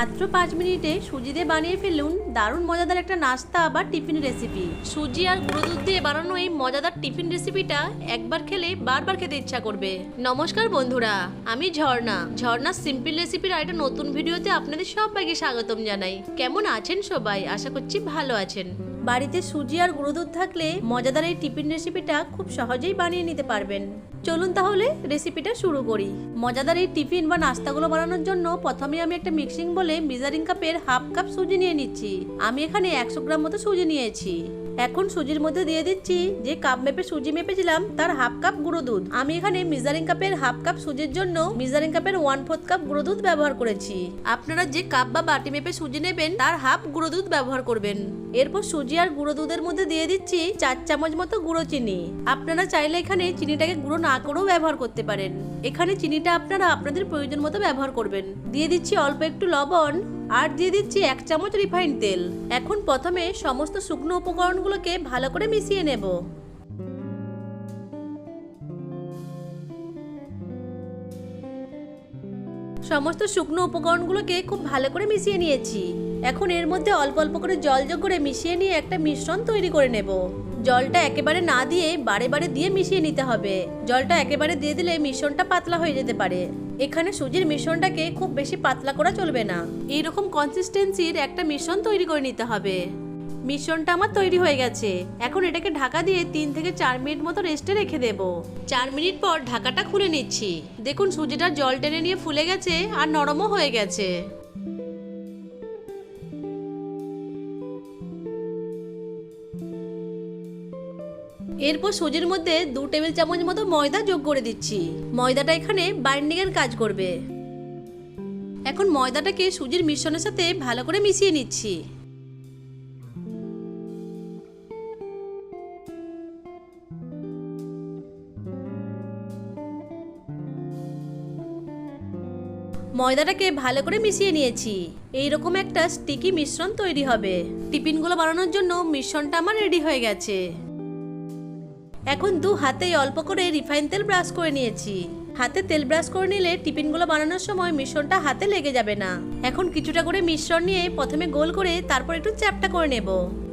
মাত্র 5 মিনিটে সুজি দিয়ে বানিয়ে ফেলুন দারুণ মজাদার একটা নাস্তা বা টিফিন রেসিপি। সুজি আর গুঁড়ো দুধ দিয়ে বানানো এই মজাদার টিফিন রেসিপিটা একবার খেলে বারবার খেতে ইচ্ছা করবে। নমস্কার বন্ধুরা, আমি ঝর্ণা সিম্পল রেসিপির একটা নতুন ভিডিওতে আপনাদের সবাইকে স্বাগতম জানাই। কেমন আছেন সবাই? আশা করছি ভালো আছেন। বাড়িতে সুজি আর গুঁড়ো দুধ থাকলে মজাদার এই টিফিন রেসিপিটা খুব সহজেই বানিয়ে নিতে পারবেন। চলুন তাহলে রেসিপিটা শুরু করি। মজাদার এই টিফিন বা নাস্তাগুলো বানানোর জন্য প্রথমে আমি একটা মিক্সিং বলে মেজারিং কাপের হাফ কাপ সুজি নিয়ে নিচ্ছি। আমি এখানে 100 গ্রাম মতো সুজি নিয়েছি। এখন সুজির মধ্যে দিয়ে দিচ্ছি যে কাপ মেপে সুজি মেপেছিলাম তার হাফ কাপ গুঁড়ো দুধ। আমি এখানে মেজারিং কাপের হাফ কাপ সুজির জন্য মেজারিং কাপের 1/4 কাপ গুঁড়ো দুধ ব্যবহার করেছি। আপনারা যে কাপ বা বাটি মেপে সুজি নেবেন তার হাফ গুঁড়ো দুধ ব্যবহার করবেন। এরপর সুজি আর গুঁড়ো দুধের মধ্যে দিয়ে দিচ্ছি 4 চামচ মতো গুঁড়ো চিনি। আপনারা চাইলে এখানে চিনিটাকে গুঁড়ো না করেও ব্যবহার করতে পারেন। এখানে চিনিটা আপনারা আপনাদের প্রয়োজন মতো ব্যবহার করবেন। দিয়ে দিচ্ছি অল্প একটু লবণ আর দিয়ে দিচ্ছি 1 চামচ রিফাইন্ড তেল। এখন প্রথমে সমস্ত শুকনো উপকরণগুলোকে ভালো করে মিশিয়ে নেব। সমস্ত শুকনো উপকরণগুলোকে খুব ভালো করে মিশিয়ে নিয়েছি। এখন এর মধ্যে অল্প অল্প করে জল যোগ করে মিশিয়ে নিয়ে একটা মিশ্রণ তৈরি করে নেব। জলটা একেবারে না দিয়ে বারে বারে দিয়ে মিশিয়ে নিতে হবে। জলটা একেবারে দিয়ে দিলে মিশ্রণটা পাতলা হয়ে যেতে পারে। এখানে সুজির মিশ্রণটাকে খুব বেশি পাতলা করা চলবে না। এইরকম কনসিস্টেন্সির একটা মিশ্রণ তৈরি করে নিতে হবে। মিশ্রণটা আমার তৈরি হয়ে গেছে। এখন এটাকে ঢাকা দিয়ে 3 থেকে 4 মিনিট মতো রেস্টে রেখে দেব। 4 মিনিট পর ঢাকাটা খুলে নিচ্ছি। দেখুন সুজিটা জল টেনে নিয়ে ফুলে গেছে আর নরমও হয়ে গেছে। এরপর সুজির মধ্যে 2 টেবিল চামচ মতো ময়দা যোগ করে দিচ্ছি। ময়দাটা এখানে বাইন্ডিং এর কাজ করবে। এখন ময়দাটাকে সুজির মিশ্রণের সাথে ভালো করে মিশিয়ে নিচ্ছি। ময়দাটাকে ভালো করে মিশিয়ে নিয়েছি। এইরকম একটা স্টিকি মিশ্রণ তৈরি হবে। টিফিনগুলো বানানোর জন্য মিশ্রণটা আমার রেডি হয়ে গেছে। এখন 2 হাতে অল্প করে রিফাইন তেল ব্রাশ করে নিয়েছি। হাতে তেল ব্রাশ করে নিলে টিফিনগুলো বানানোর সময় মিশ্রণটা হাতে লেগে যাবে না। এখন কিছুটা করে মিশ্রণ নিয়ে প্রথমে গোল করে তারপর একটু চ্যাপ্টা করে নেব।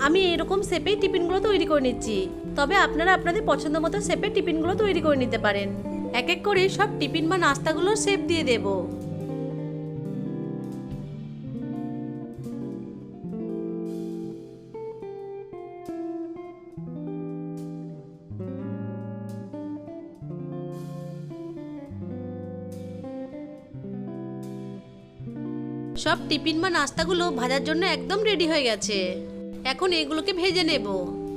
আমি এরকম শেপেই টিফিনগুলো তৈরি করে নিচ্ছি। তবে আপনারা আপনাদের পছন্দ মতো শেপে টিফিনগুলো তৈরি করে নিতে পারেন। এক এক করে সব টিফিন বা নাস্তাগুলোর শেপ দিয়ে দেব। সব টিফিন বা নাস্তাগুলো ভাজার জন্য একদম রেডি হয়ে গেছে। এখন এগুলোকে ভেজে নেব।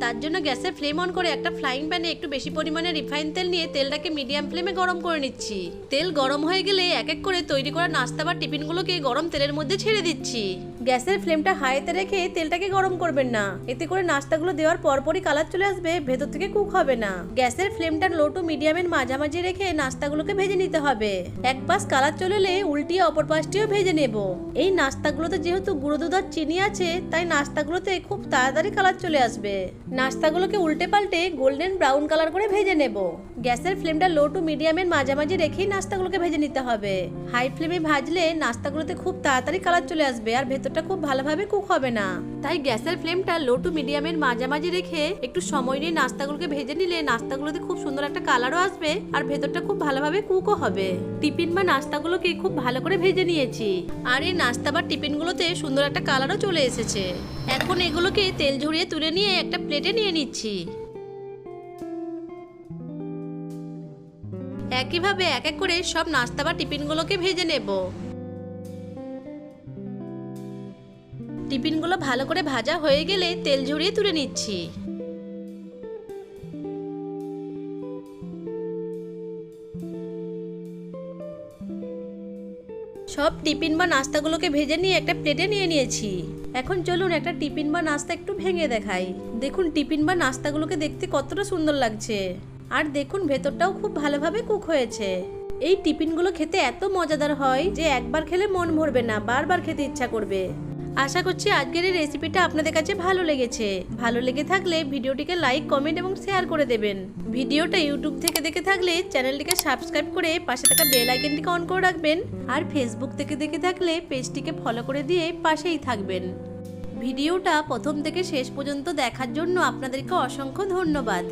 তার জন্য গ্যাসের ফ্লেম অন করে একটা ফ্রাইং প্যানে একটু বেশি পরিমাণে রিফাইন তেল নিয়ে তেলটাকে মিডিয়াম ফ্লেমে গরম করে নিচ্ছি। তেল গরম হয়ে গেলে এক এক করে তৈরি করা নাস্তা বা টিফিনগুলোকে গরম তেলের মধ্যে ছেড়ে দিচ্ছি। গ্যাসের ফ্লেমটা হাইতে রেখে তেলটাকে গরম করবেন না। এতে করে নাস্তাগুলো দেওয়ার পরপরই কালার চলে আসবে, ভেতর থেকে কুক হবে না। গ্যাসের ফ্লেমটা লো টু মিডিয়ামের মাঝামাঝি রেখে নাস্তাগুলোকে ভেজে নিতে হবে। এক পাশ কালার চলে এলে উল্টিয়ে অপর পাশটিও ভেজে নেব। এই নাস্তাগুলোতে যেহেতু গুঁড়ো দুধ আর চিনি আছে তাই নাস্তাগুলোতে খুব তাড়াতাড়ি কালার চলে আসবে। নাস্তাগুলোকে উল্টে পাল্টে গোল্ডেন ব্রাউন কালার করে ভেজে নেব। গ্যাসের ফ্লেমটা লো টু মিডিয়ামের মাঝামাঝি রেখেই নাস্তাগুলোকে ভেজে নিতে হবে। হাই ফ্লেমে ভাজলে নাস্তাগুলোতে খুব তাড়াতাড়ি কালার চলে আসবে আর ভেতরটা খুব ভালোভাবে কুক হবে না। তাই গ্যাসের ফ্লেমটা লো টু মিডিয়ামের মাঝামাঝি রেখে একটু সময় নিয়ে নাস্তাগুলোকে ভেজে নিলে নাস্তাগুলোতে খুব সুন্দর একটা কালারও আসবে আর ভেতরটা খুব ভালোভাবে কুকও হবে। টিফিন বা নাস্তাগুলোকে খুব ভালো করে ভেজে নিয়েছি আর এই নাস্তা বা টিফিনগুলোতে সুন্দর একটা কালারও চলে এসেছে। এখন এগুলোকে তেল ঝরিয়ে তুলে নিয়ে একটা প্লেটে নিয়ে নিচ্ছি। একইভাবে এক এক করে সব নাস্তা বা টিফিনগুলোকে ভেজে নেব। টিফিনগুলো ভালো করে ভাজা হয়ে গেলে তেল ঝরিয়ে তুলে নিচ্ছি। সব টিফিন বা নাস্তাগুলোকে ভেজে নিয়ে একটা প্লেটে নিয়ে নিয়েছি। এখন চলুন একটা টিফিন বা নাস্তা একটু ভেঙে দেখাই। দেখুন টিফিন বা নাস্তাগুলোকে দেখতে কতটা সুন্দর লাগছে আর দেখুন ভেতরটাও খুব ভালোভাবে কুক হয়েছে। এই টিফিনগুলো খেতে এত মজাদার হয় যে একবার খেলে মন ভরবে না, বারবার খেতে ইচ্ছা করবে। আশা করছি আজকের এই রেসিপিটা আপনাদের কাছে ভালো লেগেছে। ভালো লেগে থাকলে ভিডিওটিকে লাইক, কমেন্ট এবং শেয়ার করে দেবেন। ভিডিওটা ইউটিউব থেকে দেখে থাকলে চ্যানেলটিকে সাবস্ক্রাইব করে পাশে থাকা বেল আইকনটিকে অন করে রাখবেন। আর ফেসবুক থেকে দেখে থাকলে পেজটিকে ফলো করে দিয়ে পাশেই থাকবেন। ভিডিওটা প্রথম থেকে শেষ পর্যন্ত দেখার জন্য আপনাদেরকে অসংখ্য ধন্যবাদ।